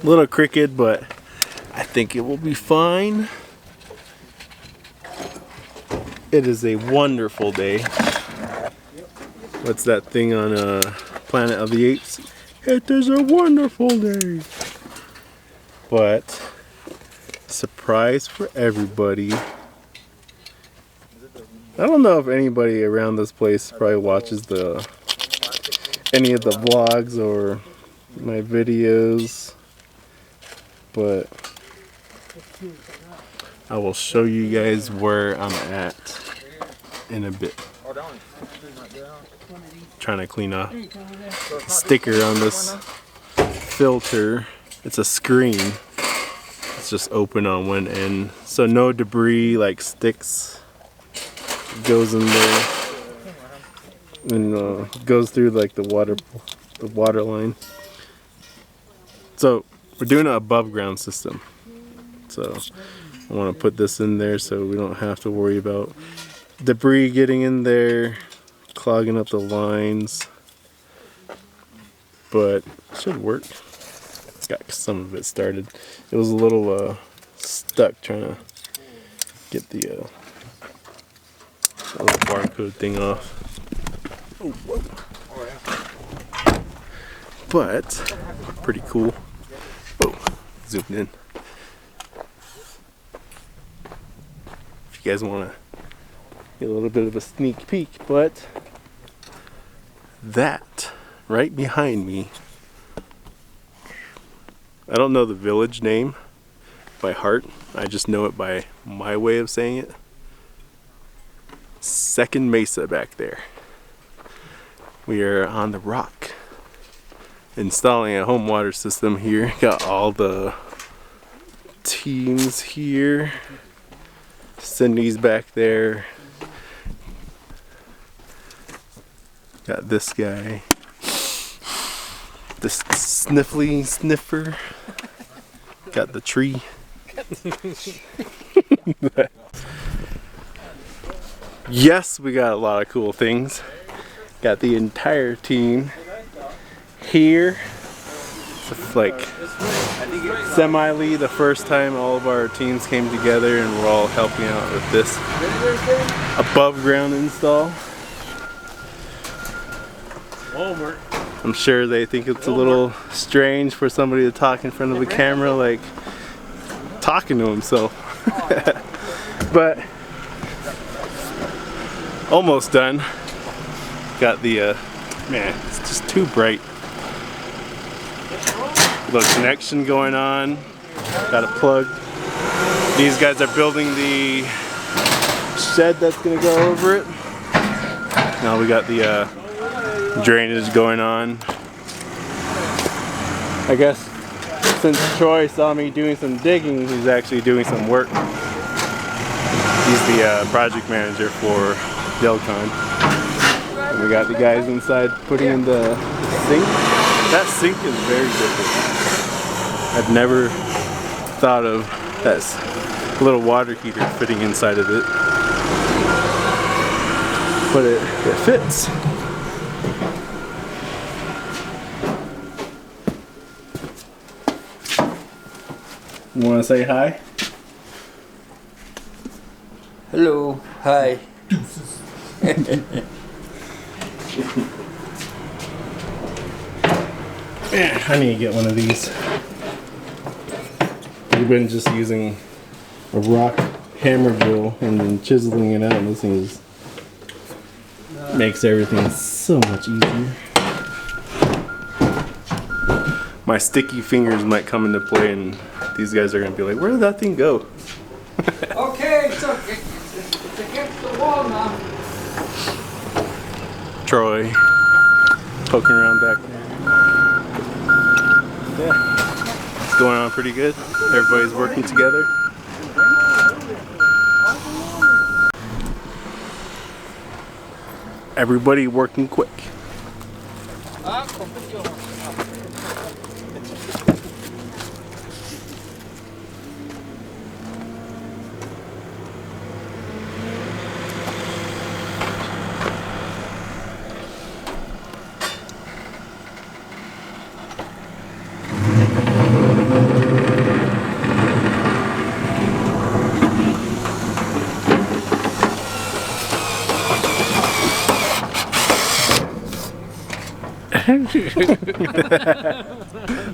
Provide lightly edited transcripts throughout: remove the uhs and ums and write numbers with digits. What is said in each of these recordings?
little crooked, but I think it will be fine. It is a wonderful day. What's that thing on Planet of the Apes? It is a wonderful day. But surprise for everybody. I don't know if anybody around this place probably watches any of the vlogs or my videos, but I will show you guys where I'm at in a bit. Trying to clean off sticker on this filter. It's a screen. It's just open on one end, so no debris like sticks goes in there and goes through like the water line. So we're doing an above ground system, so I want to put this in there so we don't have to worry about debris getting in there, clogging up the lines, but it should work. Got some of it started. It was a little stuck trying to get the little barcode thing off. Oh, whoa. But pretty cool. Oh, zoomed in. If you guys want to get a little bit of a sneak peek, but that right behind me, I don't know the village name by heart. I just know it by my way of saying it. Second Mesa back there. We are on the rock installing a home water system here. Got all the teams here. Cindy's back there. Got this guy. This sniffly sniffer. Got the tree. Yes, we got a lot of cool things. Got the entire team here. It's like semi-ly the first time all of our teams came together and we're all helping out with this above ground install. I'm sure they think it's a little strange for somebody to talk in front of a camera like talking to himself. But almost done. Got the man, it's just too bright. Little connection going on. Got a plug. These guys are building the shed that's gonna go over it. Now we got the drainage going on. I guess since Troy saw me doing some digging, he's actually doing some work. He's the project manager for Delcon. And we got the guys inside putting in the sink. That sink is very different. I've never thought of that little water heater fitting inside of it. But it fits. You want to say hi? Hello, hi. Man, I need to get one of these. We've been just using a rock hammer drill and then chiseling it out, and this thing makes everything so much easier. My sticky fingers might come into play and these guys are going to be like, where did that thing go? Okay, it's against the wall now. Troy poking around back there. Yeah, it's going on pretty good. Everybody's working together. Everybody working quick.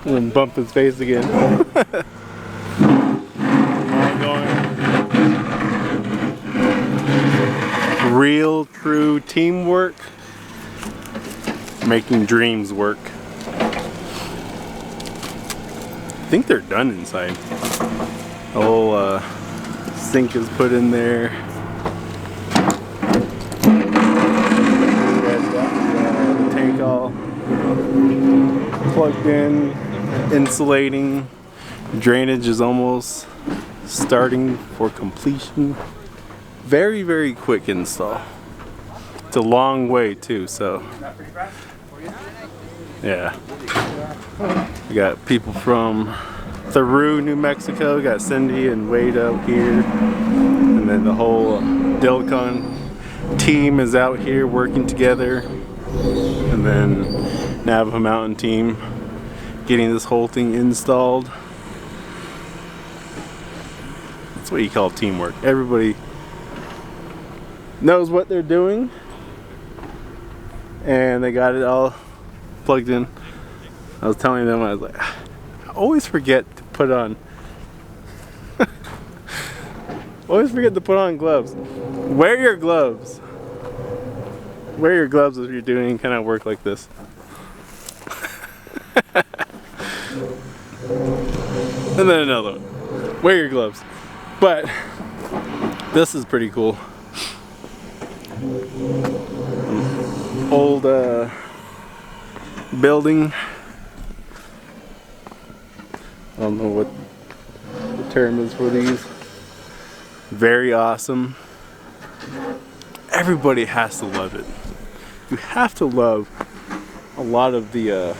And bump his face again. Real, true teamwork, making dreams work. I think they're done inside. The whole sink is put in there. The tank all plugged in, insulating. Drainage is almost starting for completion. Very, very quick install. It's a long way too, so yeah. We got people from Theroux, New Mexico. We got Cindy and Wade out here, and then the whole Delcon team is out here working together, and then Navajo Mountain team getting this whole thing installed. That's what you call teamwork. Everybody knows what they're doing, and they got it all plugged in. I was telling them, I was like, I always forget to put on always forget to put on gloves. Wear your gloves. Wear your gloves if you're doing kind of work like this. And then another one. Wear your gloves. But this is pretty cool. Old building. I don't know what the term is for these. Very awesome. Everybody has to love it. You have to love a lot of the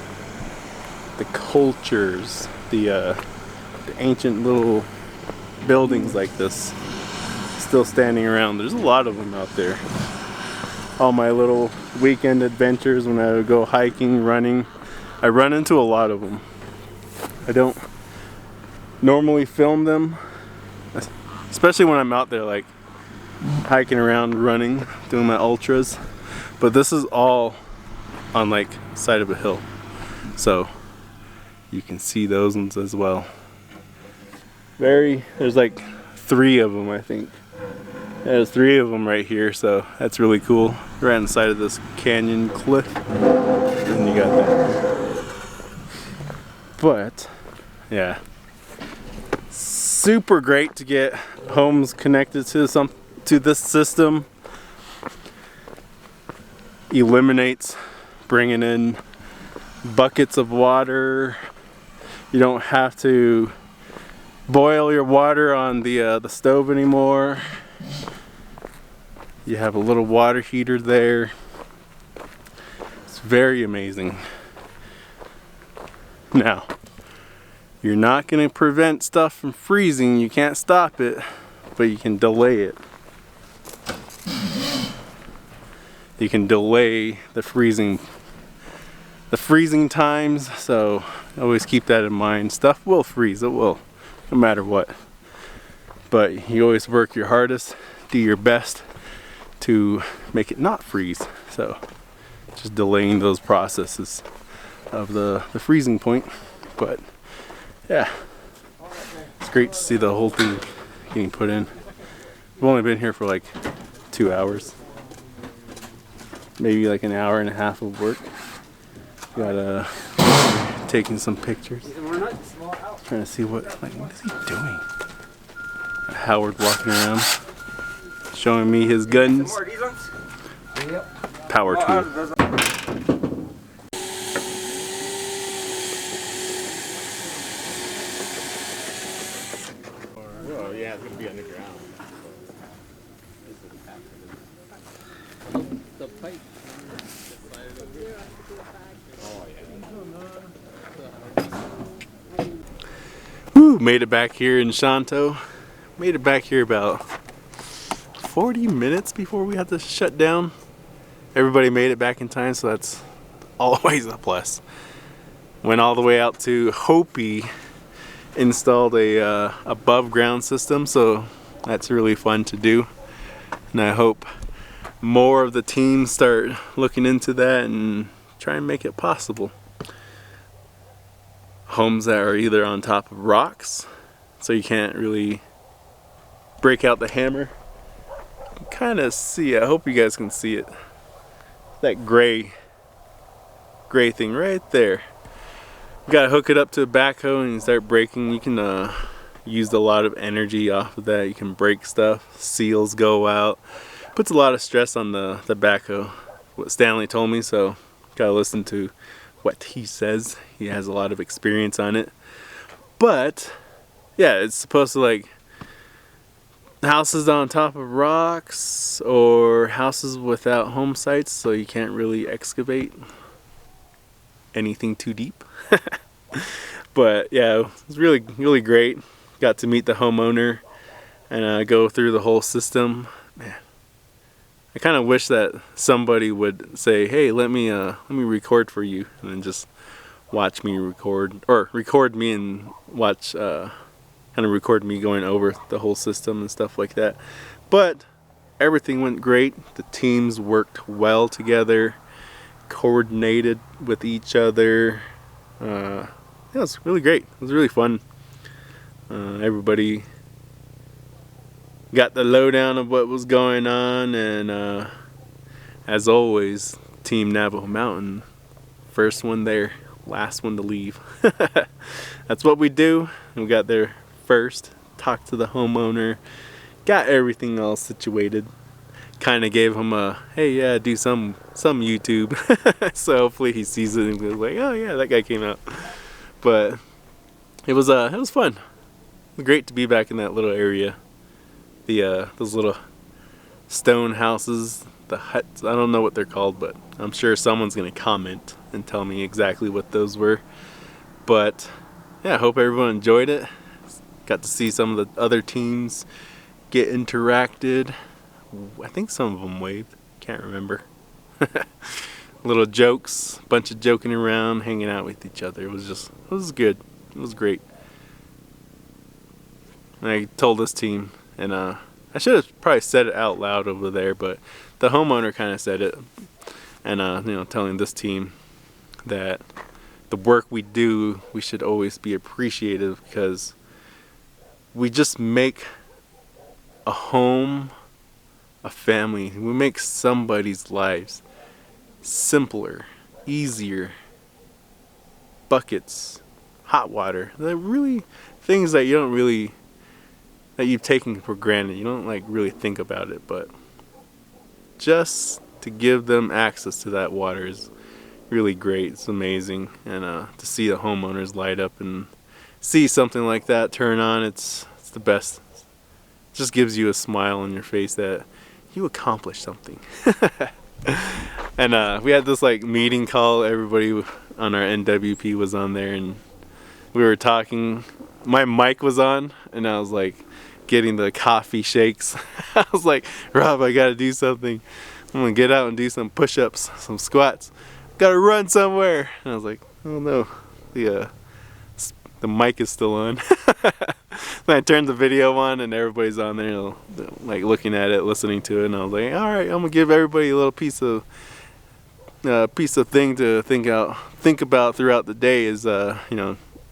cultures, the ancient little buildings like this still standing around. There's a lot of them out there. All my little weekend adventures when I would go hiking, running, I run into a lot of them. I don't normally film them, especially when I'm out there like hiking around, running, doing my ultras, but this is all on like side of a hill, so you can see those ones as well. There's like 3 of them, I think. There's 3 of them right here, so that's really cool. Right on the side of this canyon cliff, and you got that. But yeah, super great to get homes connected to this system. Eliminates bringing in buckets of water. You don't have to boil your water on the stove anymore. You have a little water heater there. It's very amazing. Now, you're not going to prevent stuff from freezing. You can't stop it, but you can delay it. You can delay the freezing times, so always keep that in mind. Stuff will freeze, it will, no matter what. But you always work your hardest, do your best to make it not freeze. So just delaying those processes of the freezing point. But yeah, it's great to see the whole thing getting put in. I've only been here for like 2 hours. Maybe like an hour and a half of work. Got taking some pictures. Trying to see what is he doing? Howard walking around, showing me his guns. Power tool. Oh yeah, it's gonna be underground. The pipe. Oh yeah. Woo! Made it back here in Shanto. Made it back here about 40 minutes before we had to shut down. Everybody made it back in time, so that's always a plus. Went all the way out to Hopi, installed a above ground system, so that's really fun to do. And I hope more of the team start looking into that and try and make it possible. Homes that are either on top of rocks, so you can't really break out the hammer. Kind of see it. I hope you guys can see it. That gray thing right there. You gotta hook it up to a backhoe and you start breaking. You can use a lot of energy off of that. You can break stuff. Seals go out. Puts a lot of stress on the backhoe. What Stanley told me, so gotta listen to what he says. He has a lot of experience on it. But yeah, it's supposed to like houses on top of rocks or houses without home sites, so you can't really excavate anything too deep. But yeah, it was really great. Got to meet the homeowner and go through the whole system. Man, I kind of wish that somebody would say, hey, let me record for you, and then just watch me record, or record me and watch kind of record me going over the whole system and stuff like that. But everything went great. The teams worked well together, coordinated with each other. Yeah, it was really great. It was really fun. Everybody got the lowdown of what was going on, and as always, Team Navajo Mountain, first one there, last one to leave. That's what we do. We got there first, talked to the homeowner, got everything all situated. Kind of gave him a, hey, yeah, do some YouTube. So hopefully he sees it and goes like, oh yeah, that guy came out. But it was fun. It was great to be back in that little area. Those little stone houses, the huts, I don't know what they're called, but I'm sure someone's gonna comment and tell me exactly what those were. But yeah, I hope everyone enjoyed it. Got to see some of the other teams get interacted. I think some of them waved, can't remember. Little jokes, bunch of joking around, hanging out with each other. It was good. It was great. And I told this team, and I should have probably said it out loud over there, but the homeowner kind of said it, and telling this team that the work we do, we should always be appreciative, because we just make a home, a family. We make somebody's lives simpler, easier. Buckets, hot water. They're really things that that you've taken for granted. You don't like really think about it, but just to give them access to that water is really great. It's amazing. And to see the homeowners light up and see something like that turn on, it's the best. It just gives you a smile on your face that you accomplished something. And we had this like meeting call. Everybody on our NWP was on there, and we were talking. My mic was on, and I was like getting the coffee shakes. I was like, Rob, I gotta do something. I'm gonna get out and do some push-ups, some squats. Gotta run somewhere. And I was like, oh no, the mic is still on. Then I turned the video on, and everybody's on there, like looking at it, listening to it, and I was like, all right, I'm gonna give everybody a little piece of thing to think about throughout the day. Is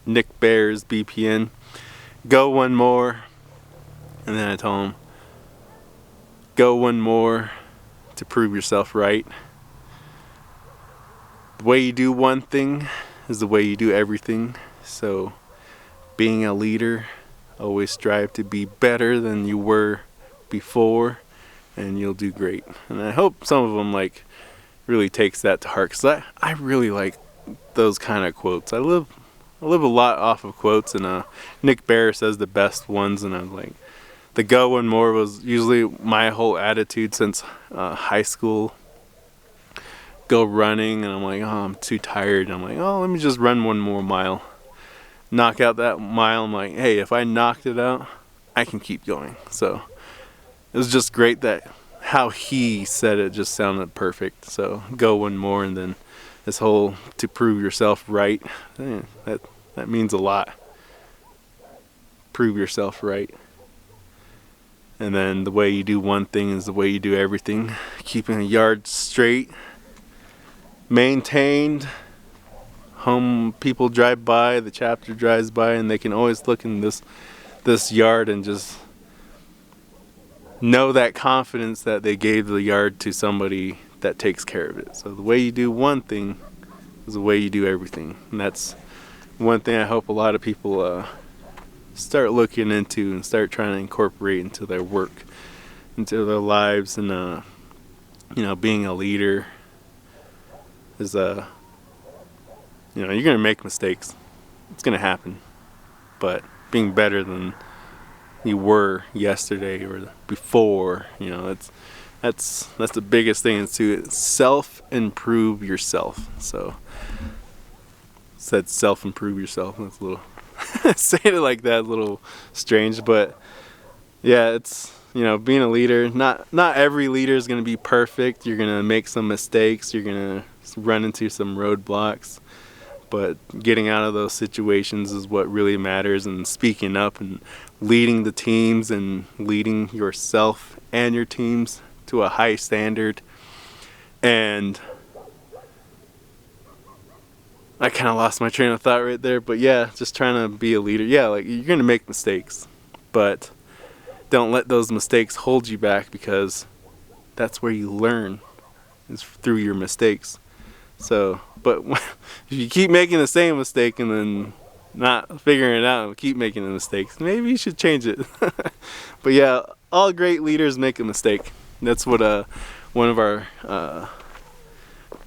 Nick Bear's BPN, go one more. And then I told him, go one more to prove yourself right. The way you do one thing is the way you do everything. So being a leader, always strive to be better than you were before, and you'll do great. And I hope some of them like really takes that to heart, because I really like those kind of quotes. I live a lot off of quotes, and Nick Bear says the best ones, and I'm like, the go one more was usually my whole attitude since high school. Go running, and I'm like, oh, I'm too tired. And I'm like, oh, let me just run one more mile. Knock out that mile. I'm like, hey, if I knocked it out, I can keep going. So it was just great that how he said it just sounded perfect. So go one more, and then this whole to prove yourself right, that means a lot. Prove yourself right. And then the way you do one thing is the way you do everything. Keeping a yard straight, maintained. Home people drive by, the chapter drives by, and they can always look in this yard and just know that confidence that they gave the yard to somebody that takes care of it. So the way you do one thing is the way you do everything, and that's one thing I hope a lot of people start looking into and start trying to incorporate into their work, into their lives. And you know, being a leader is you know, you're gonna make mistakes. It's gonna happen, but being better than you were yesterday or before, you know, that's the biggest thing is to self-improve yourself. So said self-improve yourself. That's a little saying it like that, a little strange, but yeah, it's, you know, being a leader. Not every leader is gonna be perfect. You're gonna make some mistakes. You're gonna run into some roadblocks. But getting out of those situations is what really matters, and speaking up and leading the teams and leading yourself and your teams to a high standard. And I kind of lost my train of thought right there, but yeah, just trying to be a leader. Yeah, like, you're gonna make mistakes, but don't let those mistakes hold you back, because that's where you learn, is through your mistakes. So, but if you keep making the same mistake and then not figuring it out and keep making the mistakes, maybe you should change it. But yeah, all great leaders make a mistake. That's what one of our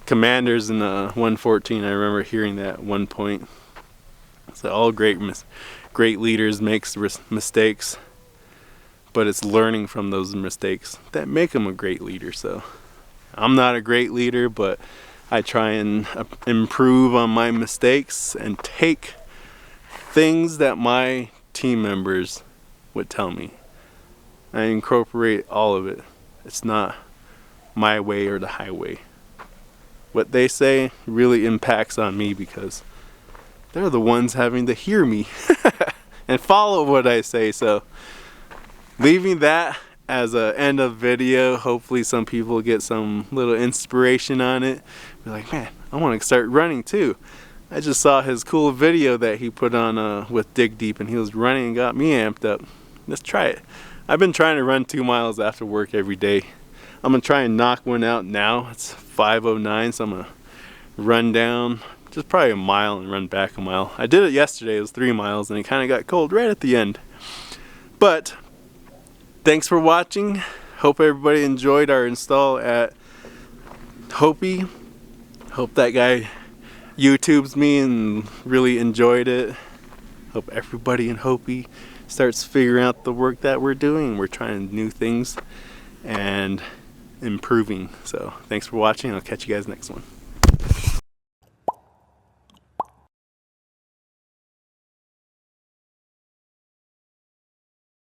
commanders in 114, I remember hearing that at one point. So all great leaders make mistakes, but it's learning from those mistakes that make them a great leader. So I'm not a great leader, but I try and improve on my mistakes and take things that my team members would tell me. I incorporate all of it. It's not my way or the highway. What they say really impacts on me, because they're the ones having to hear me and follow what I say. So leaving that as a end of video, hopefully some people get some little inspiration on it. Be like, man, I want to start running too. I just saw his cool video that he put on with DigDeep, and he was running and got me amped up. Let's try it. I've been trying to run 2 miles after work every day. I'm gonna try and knock one out now. It's 5:09, so I'm gonna run down just probably a mile and run back a mile. I did it yesterday. It was 3 miles, and it kind of got cold right at the end. But thanks for watching. Hope everybody enjoyed our install at Hopi. Hope that guy YouTubes me and really enjoyed it. Hope everybody in Hopi starts figuring out the work that we're doing. We're trying new things and improving. So thanks for watching. I'll catch you guys next one.